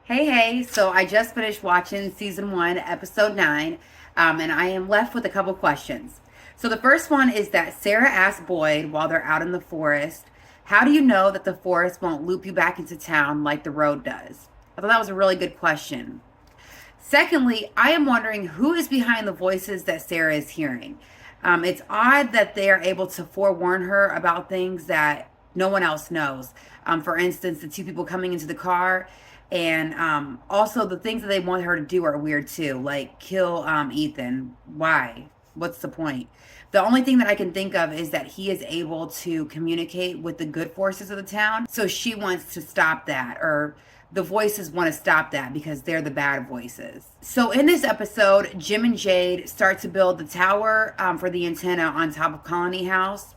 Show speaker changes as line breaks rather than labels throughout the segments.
Hey, so I just finished watching season one, episode nine, and I am left with a couple questions. So the first one is that Sarah asked Boyd while they're out in the forest, how do you know that the forest won't loop you back into town like the road does? I thought that was a really good question. Secondly, I am wondering who is behind the voices that Sarah is hearing. It's odd that they are able to forewarn her about things that no one else knows. For instance, the two people coming into the car, and also the things that they want her to do are weird too, like kill Ethan. Why? What's the point? The only thing that I can think of is that he is able to communicate with the good forces of the town. So she wants to stop that, or the voices want to stop that because they're the bad voices. So in this episode, Jim and Jade start to build the tower for the antenna on top of Colony House.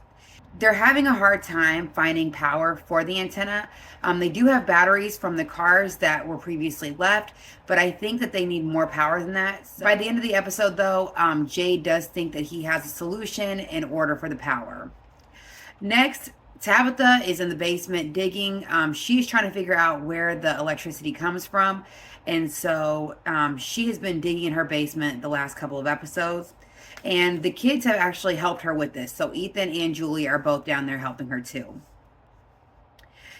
They're having a hard time finding power for the antenna. They do have batteries from the cars that were previously left, but I think that they need more power than that. So by the end of the episode, though, Jade does think that he has a solution in order for the power. Next, Tabitha is in the basement digging. She's trying to figure out where the electricity comes from. And so she has been digging in her basement the last couple of episodes. And the kids have actually helped her with this. So Ethan and Julie are both down there helping her too.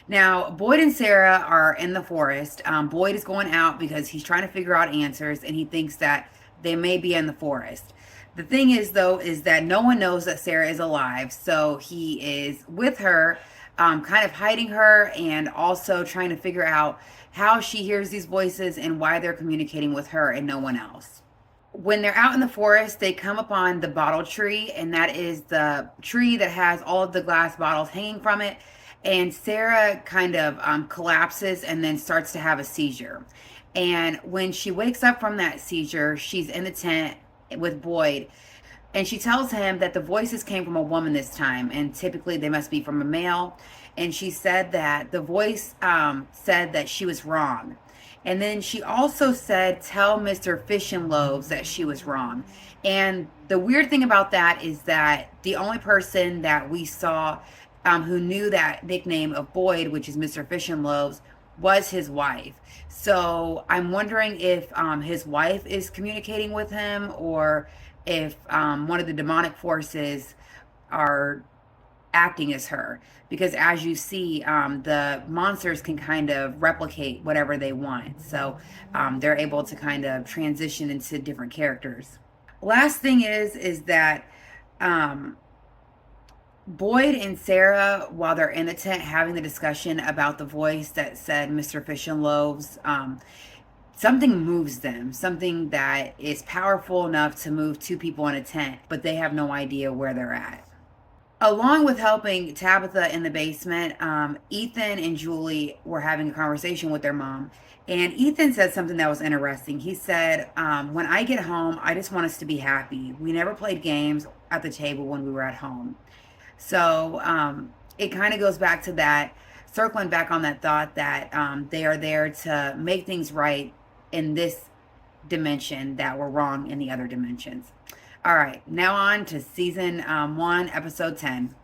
Now, Boyd and Sarah are in the forest. Boyd is going out because he's trying to figure out answers and he thinks that they may be in the forest. The thing is, though, is that no one knows that Sarah is alive. So he is with her, kind of hiding her and also trying to figure out how she hears these voices and why they're communicating with her and no one else. When they're out in the forest, they come upon the bottle tree, and that is the tree that has all of the glass bottles hanging from it. And Sarah kind of collapses and then starts to have a seizure. And when she wakes up from that seizure, she's in the tent with Boyd. And she tells him that the voices came from a woman this time, and typically they must be from a male. And she said that the voice said that she was wrong. And then she also said, tell Mr. Fish and Loaves that she was wrong. And the weird thing about that is that the only person that we saw who knew that nickname of Boyd, which is Mr. Fish and Loaves, was his wife. So I'm wondering if his wife is communicating with him, or if one of the demonic forces are acting as her, because as you see, the monsters can kind of replicate whatever they want, so they're able to kind of transition into different characters. Last thing is that Boyd and Sarah, while they're in the tent having the discussion about the voice that said Mr. Fish and Loaves, something moves them, something that is powerful enough to move two people in a tent, but they have no idea where they're at. Along with helping Tabitha in the basement, Ethan and Julie were having a conversation with their mom. And Ethan said something that was interesting. He said, when I get home, I just want us to be happy. We never played games at the table when we were at home. So it kind of goes back to that, circling back on that thought that they are there to make things right in this dimension that were wrong in the other dimensions. All right, now on to season one, episode 10.